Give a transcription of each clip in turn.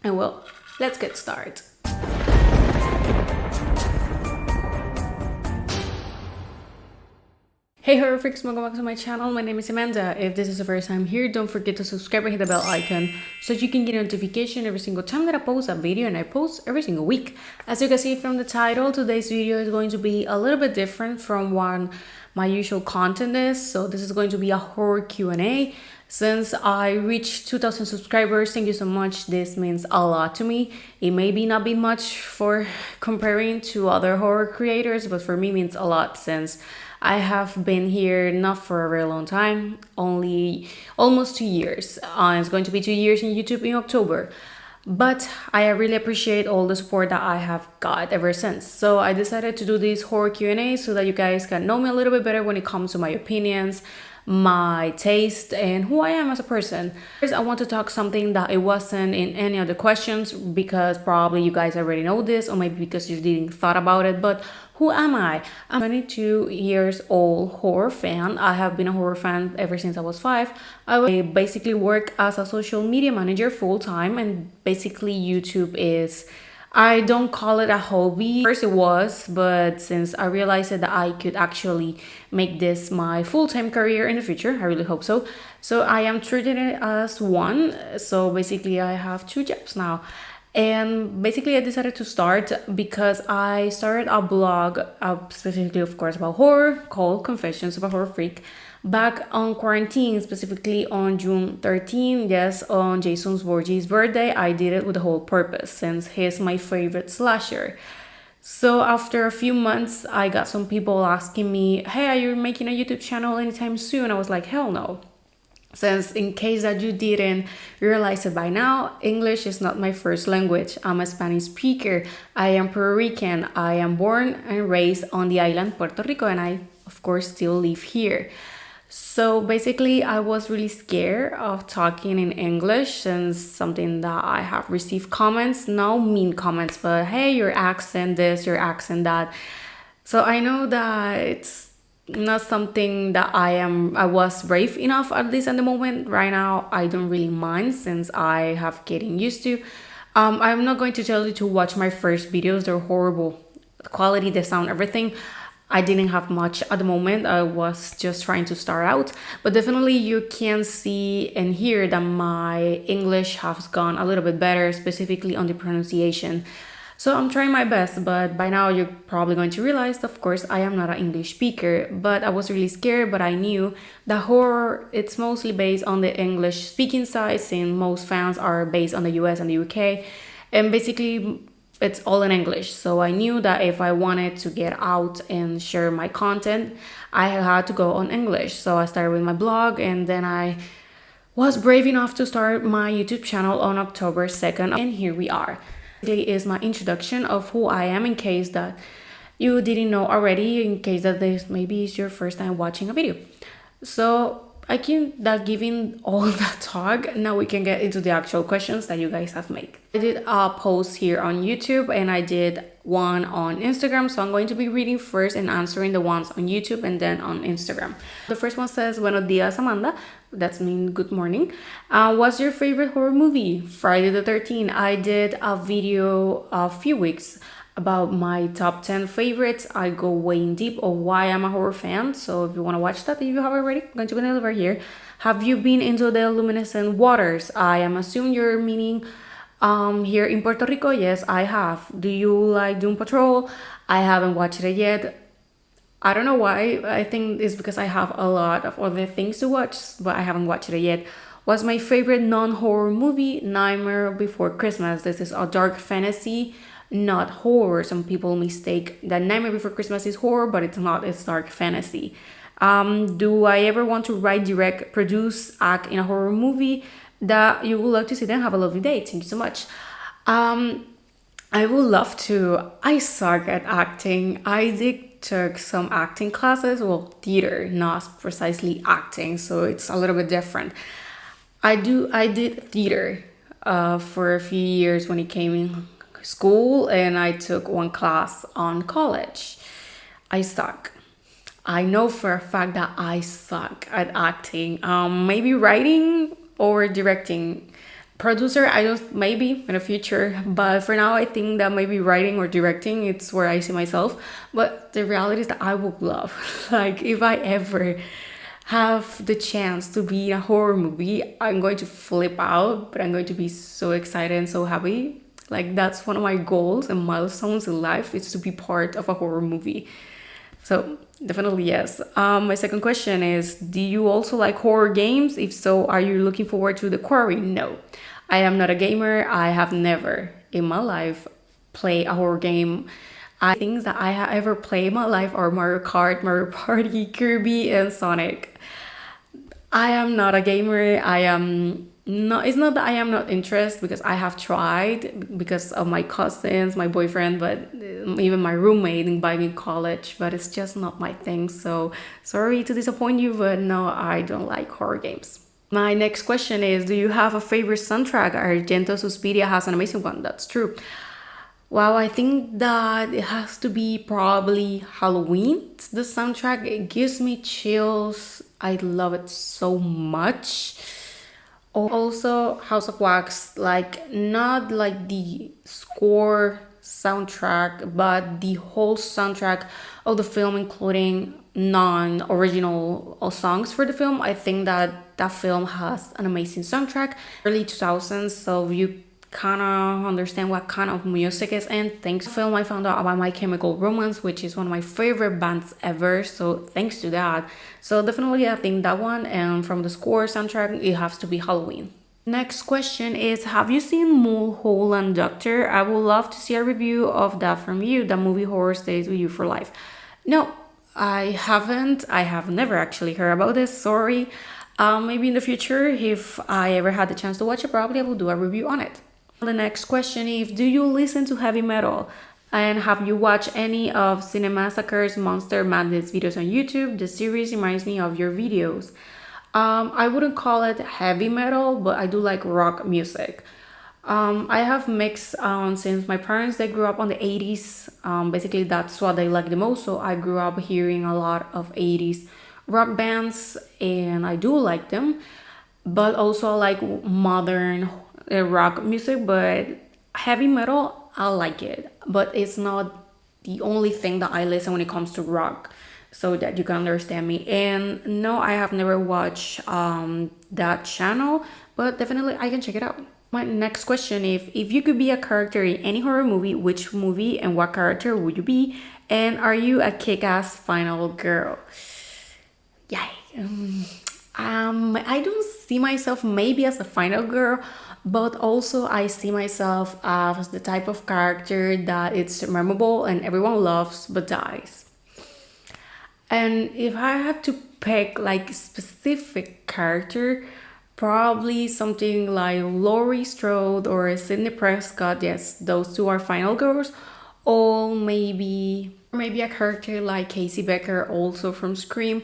And well, let's get started. Hey horror freaks, welcome back to my channel. My name is Amanda. If this is the first time here, don't forget to subscribe and hit the bell icon so you can get a notification every single time that I post a video, and I post every single week. As you can see from the title, today's video is going to be a little bit different from what my usual content is. So this is going to be a horror Q&A. Since I reached 2,000 subscribers, thank you so much. This means a lot to me. It may be not be much for comparing to other horror creators, but for me it means a lot since I have been here not for a very long time, only almost 2 years. It's going to be 2 years in YouTube in October. But I really appreciate all the support that I have got ever since. So I decided to do this horror Q&A so that you guys can know me a little bit better when it comes to my opinions, my taste, and who I am as a person. First, I want to talk something that it wasn't in any of the questions because probably you guys already know this, or maybe because you didn't thought about it, but who am I? I'm a 22 years old horror fan. I have been a horror fan ever since I was 5. I basically work as a social media manager full time, and basically YouTube is, I don't call it a hobby. First it was, but since I realized that I could actually make this my full-time career in the future, I really hope so. So I am treating it as one. So basically I have 2 jobs now. And basically I decided to start because I started a blog, specifically of course about horror, called Confessions of a Horror Freak, back on quarantine, specifically on June 13. Yes, on Jason Voorhees' birthday. I did it with the whole purpose since he's my favorite slasher. So after a few months, I got some people asking me, hey, are you making a YouTube channel anytime soon? I was like, hell no. Since in case that you didn't realize it by now, English is not my first language. I'm a Spanish speaker. I am Puerto Rican. I am born and raised on the island Puerto Rico, and I of course still live here. So basically I was really scared of talking in English since something that I have received comments, no mean comments, but hey, your accent this, your accent that. So I know that it's not something that I was brave enough, at least at the moment. Right now I don't really mind since I have getting used to. I'm not going to tell you to watch my first videos. They're horrible. The quality, the sound, everything. I didn't have much at the moment. I was just trying to start out, but definitely you can see and hear that my English has gone a little bit better, specifically on the pronunciation. So I'm trying my best, but by now you're probably going to realize, of course, I am not an English speaker, but I was really scared, but I knew that horror, it's mostly based on the English speaking side, since most fans are based on the US and the UK, and basically it's all in English. So I knew that if I wanted to get out and share my content, I had to go on English. So I started with my blog, and then I was brave enough to start my YouTube channel on October 2nd, and here we are. This is my introduction of who I am, in case that you didn't know already, in case that this maybe is your first time watching a video. So I can that giving all that talk, now we can get into the actual questions that you guys have made. I did a post here on YouTube and I did one on Instagram, so I'm going to be reading first and answering the ones on YouTube and then on Instagram. The first one says, Buenos dias, Amanda. That's mean good morning. What's your favorite horror movie? Friday the 13th. I did a video a few weeks about my top 10 favorites. I go way in deep on why I'm a horror fan. So if you want to watch that, if you have already, I'm going to put it over here. Have you been into the luminescent waters? I am assuming you're meaning here in Puerto Rico. Yes, I have. Do you like Doom Patrol? I haven't watched it yet. I don't know why. I think it's because I have a lot of other things to watch, but I haven't watched it yet. What's my favorite non-horror movie? Nightmare Before Christmas. This is a dark fantasy, not horror. Some people mistake that Nightmare Before Christmas is horror, but it's not. It's dark fantasy. Do I ever want to write, direct, produce, act in a horror movie that you would like to see? Then have a lovely day. Thank you so much. I would love to. I suck at acting. I took some acting classes, well, theater, not precisely acting, so it's a little bit different. I did theater for a few years when it came in school, and I took one class on college. I suck. I know for a fact that I suck at acting. Maybe writing or directing, Producer, I don't, maybe in the future, but for now I think that maybe writing or directing, it's where I see myself. But the reality is that I would love, like, if I ever have the chance to be in a horror movie, I'm going to flip out, but I'm going to be so excited and so happy. Like, that's one of my goals and milestones in life, is to be part of a horror movie. So definitely yes. My second question is, do you also like horror games? If so, are you looking forward to the quarry? No, I am not a gamer. I have never in my life played a horror game. I think that I have ever played in my life are Mario Kart, Mario Party, Kirby, and Sonic. I am not a gamer. I am not, it's not that I am not interested, because I have tried because of my cousins, my boyfriend, but even my roommate invited me in college, but it's just not my thing. So sorry to disappoint you, but no, I don't like horror games. My next question is, do you have a favorite soundtrack? Argento Suspiria has an amazing one. That's true. Wow, I think that it has to be probably Halloween. The soundtrack, it gives me chills. I love it so much. Also, House of Wax, like, not like the score soundtrack, but the whole soundtrack of the film, including non-original songs for the film. I think that that film has an amazing soundtrack. Early 2000s, so you kind of understand what kind of music is. And thanks to the film, I found out about My Chemical Romance, which is one of my favorite bands ever, so thanks to that. So definitely I think that one, and from the score soundtrack, it has to be Halloween. Next question is, have you seen Mulholland Doctor? I would love to see a review of that from you. The movie horror stays with you for life. No, I haven't. I have never actually heard about this, sorry. Maybe in the future, if I ever had the chance to watch it, probably I will do a review on it. The next question is, do you listen to heavy metal? And have you watched any of Cinemassacre's Monster Madness videos on YouTube? The series reminds me of your videos. I wouldn't call it heavy metal, but I do like rock music. I have mixed, since my parents, they grew up on the 80s. Basically, that's what they like the most. So I grew up hearing a lot of 80s rock bands, and I do like them. But also I like modern rock music, but heavy metal, I like it, but it's not the only thing that I listen when it comes to rock, so that you can understand me. And no, I have never watched that channel, but definitely I can check it out. My next question is, if you could be a character in any horror movie, which movie and what character would you be? And are you a kick-ass final girl? Yay. I don't see myself maybe as a final girl, but also I see myself as the type of character that it's memorable and everyone loves but dies. And if I had to pick like specific character, probably something like Laurie Strode or Sidney Prescott. Yes, those two are final girls. Or maybe a character like Casey Becker, also from Scream.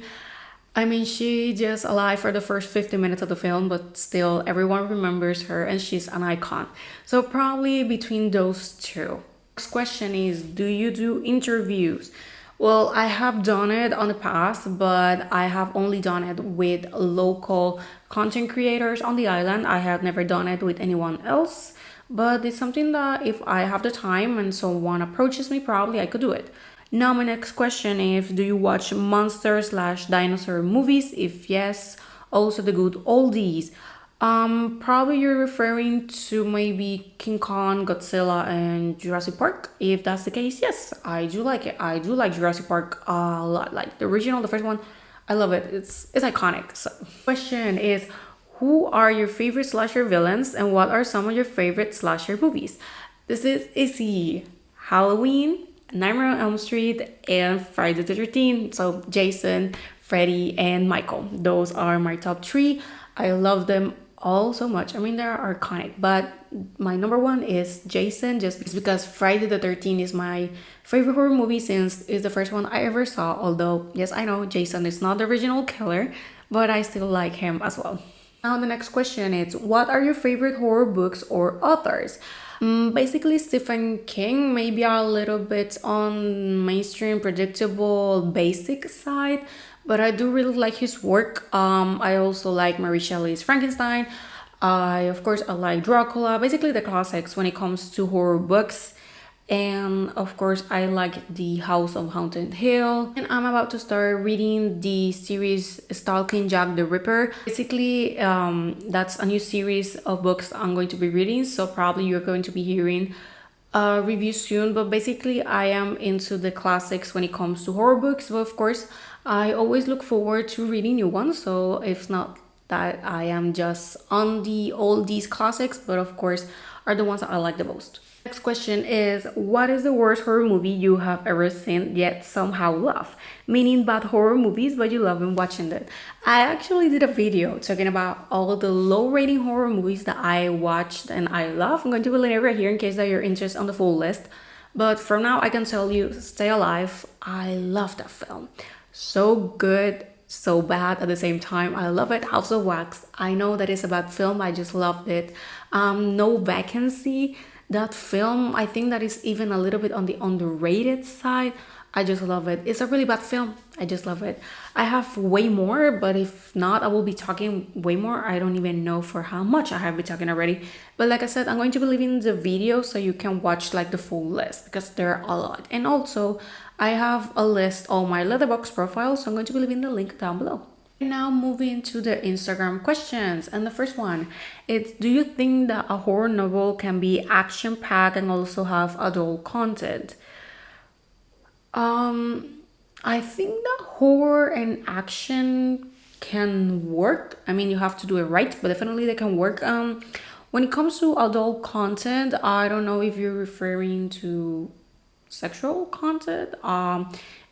I mean, she just alive for the first 50 minutes of the film, but still everyone remembers her and she's an icon. So probably between those two. Next question is, do you do interviews? Well, I have done it on the past, but I have only done it with local content creators on the island. I have never done it with anyone else, but it's something that if I have the time and someone approaches me, probably I could do it. Now my next question is, do you watch monster/dinosaur movies? If yes, also the good oldies. Probably you're referring to maybe King Kong, Godzilla, and Jurassic Park. If that's the case, yes, I do like it. I do like Jurassic Park a lot. Like the original, the first one, I love it. It's iconic. So, question is, who are your favorite slasher villains, and what are some of your favorite slasher movies? This is easy. Halloween, Nightmare on Elm Street, and Friday the 13th. So Jason, Freddy, and Michael. Those are my top three. I love them all so much. I mean, they're iconic, but my number one is Jason, just because Friday the 13th is my favorite horror movie since it's the first one I ever saw. Although, yes, I know Jason is not the original killer, but I still like him as well. Now the next question is, what are your favorite horror books or authors? Basically Stephen King, maybe a little bit on mainstream, predictable, basic side, but I do really like his work. I also like Mary Shelley's Frankenstein. I like Dracula, basically the classics when it comes to horror books. And of course, I like The House of Haunted Hill. And I'm about to start reading the series Stalking Jack the Ripper. Basically, that's a new series of books I'm going to be reading. So probably you're going to be hearing a review soon. But basically, I am into the classics when it comes to horror books. But of course, I always look forward to reading new ones. So if not that I am just on the oldies classics, but of course are the ones that I like the most. Next question is, what is the worst horror movie you have ever seen yet somehow love? Meaning bad horror movies, but you love them watching it. I actually did a video talking about all the low rating horror movies that I watched and I love. I'm going to put it right here in case that you're interested on the full list. But for now, I can tell you, Stay Alive, I love that film. So good, so bad at the same time. I love it. House of Wax, I know that it's a bad film. I just loved it. No Vacancy, that film, I think that is even a little bit on the underrated side. I just love it. It's a really bad film. I just love it. I have way more, but if not, I will be talking way more. I don't even know for how much I have been talking already. But like I said, I'm going to be leaving the video so you can watch like the full list because there are a lot. And also, I have a list on my Letterboxd profile, so I'm going to be leaving the link down below. Now moving to the Instagram questions, and the first one is, do you think that a horror novel can be action packed and also have adult content? I think that horror and action can work. I mean, you have to do it right, but definitely they can work. When it comes to adult content, I don't know if you're referring to sexual content.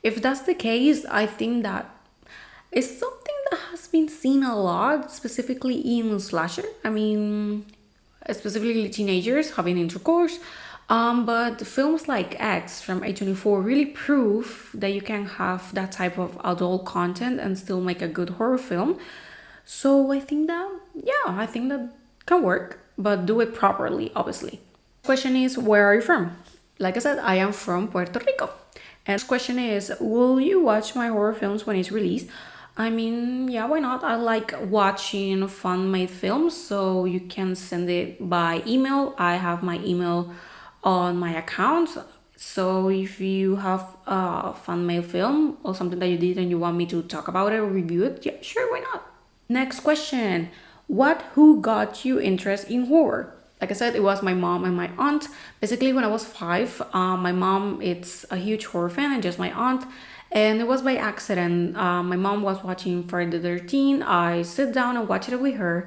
If that's the case, I think that it's something that has been seen a lot, specifically in slasher. I mean, specifically teenagers having intercourse. But films like X from A24 really prove that you can have that type of adult content and still make a good horror film. So I think that, yeah, I think that can work, but do it properly, obviously. Question is, where are you from? Like I said, I am from Puerto Rico. And this question is, will you watch my horror films when it's released? I mean, yeah, why not? I like watching fan-made films, so you can send it by email. I have my email on my account. So if you have a fan-made film or something that you did and you want me to talk about it or review it, yeah, sure, why not? Next question. Who got you interest in horror? Like I said, it was my mom and my aunt. Basically, when I was 5, my mom, it's a huge horror fan, and just my aunt. And it was by accident. My mom was watching Friday the 13th. I sit down and watched it with her.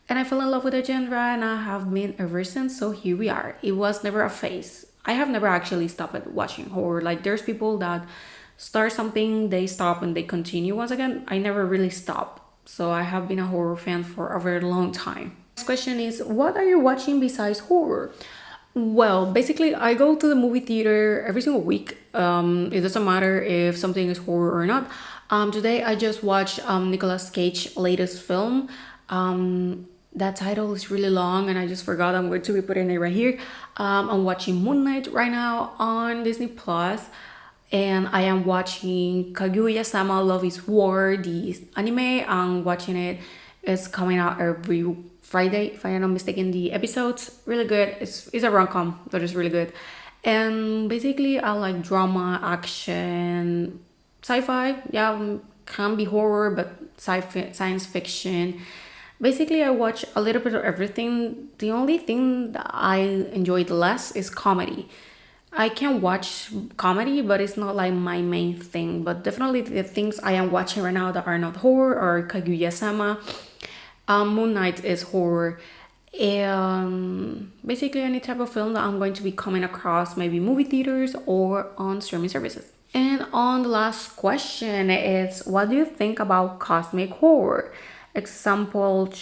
And I fell in love with the genre, and I have been ever since. So here we are. It was never a phase. I have never actually stopped watching horror. Like, there's people that start something, they stop, and they continue once again. I never really stopped. So I have been a horror fan for a very long time. Next question is, what are you watching besides horror? Well, basically, I go to the movie theater every single week. It doesn't matter if something is horror or not. Today, I just watched Nicolas Cage's latest film. That title is really long and I just forgot. I'm going to be putting it right here. I'm watching Moon Knight right now on Disney Plus. And I am watching Kaguya-sama Love is War, the anime. I'm watching it. It's coming out every Friday, if I'm not mistaken, the episodes. Really good. It's a rom-com, but it's really good. And basically, I like drama, action, sci-fi. Yeah, can be horror, but science fiction. Basically, I watch a little bit of everything. The only thing that I enjoy the less is comedy. I can watch comedy, but it's not like my main thing. But definitely the things I am watching right now that are not horror are Kaguya-sama. Moon Knight is horror. And basically any type of film that I'm going to be coming across, maybe movie theaters or on streaming services. And on the last question is, what do you think about cosmic horror? Example,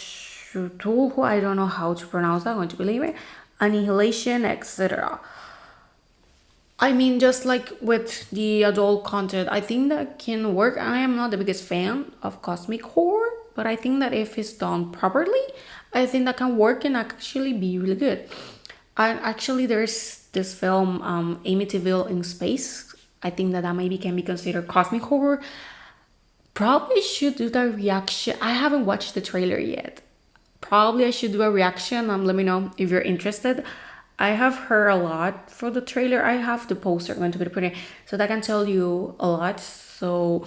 who I don't know how to pronounce that, I'm going to believe it. Annihilation, etc. I mean, just like with the adult content, I think that can work. I am not the biggest fan of cosmic horror, but I think that if it's done properly, I think that can work and actually be really good. And actually, there's this film, Amityville in Space. I think that maybe can be considered cosmic horror. Probably should do that reaction. I haven't watched the trailer yet. Probably I should do a reaction. Let me know if you're interested. I have heard a lot for the trailer. I have the poster going to be put in, so that can tell you a lot. So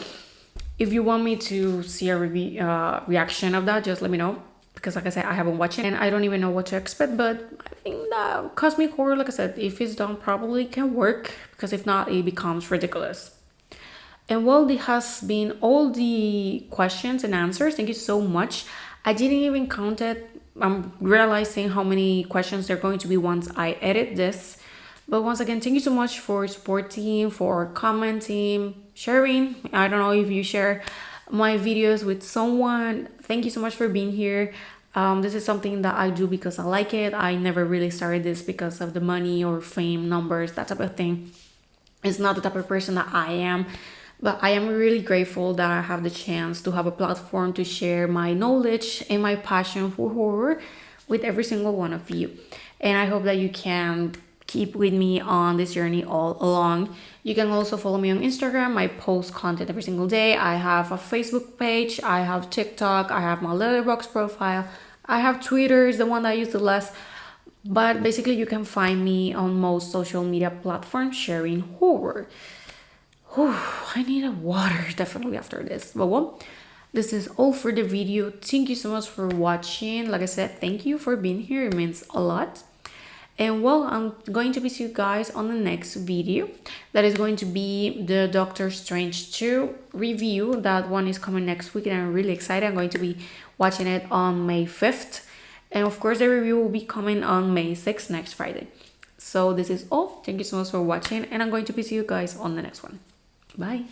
if you want me to see a review reaction of that, just let me know, because like I said, I haven't watched it and I don't even know what to expect. But I think that cosmic horror, like I said, if it's done probably can work, because if not, it becomes ridiculous. And well, this has been all the questions and answers. Thank you so much. I didn't even count it. I'm realizing how many questions there are going to be once I edit this. But once again, thank you so much for supporting, for commenting, sharing. I don't know if you share my videos with someone. Thank you so much for being here. This is something that I do because I like it. I never really started this because of the money or fame, numbers, that type of thing. It's not the type of person that I am. But I am really grateful that I have the chance to have a platform to share my knowledge and my passion for horror with every single one of you. And I hope that you can keep with me on this journey all along. You can also follow me on Instagram. I post content every single day. I have a Facebook page. I have TikTok. I have my Letterboxd profile. I have Twitter, is the one that I use the less. But basically, you can find me on most social media platforms sharing horror. Whew, I need a water definitely after this. But well, this is all for the video. Thank you so much for watching. Like I said, thank you for being here. It means a lot. And well, I'm going to be see you guys on the next video. That is going to be the Doctor Strange 2 review. That one is coming next week and I'm really excited. I'm going to be watching it on May 5th. And of course, the review will be coming on May 6th, next Friday. So this is all. Thank you so much for watching and I'm going to be see you guys on the next one. Bye.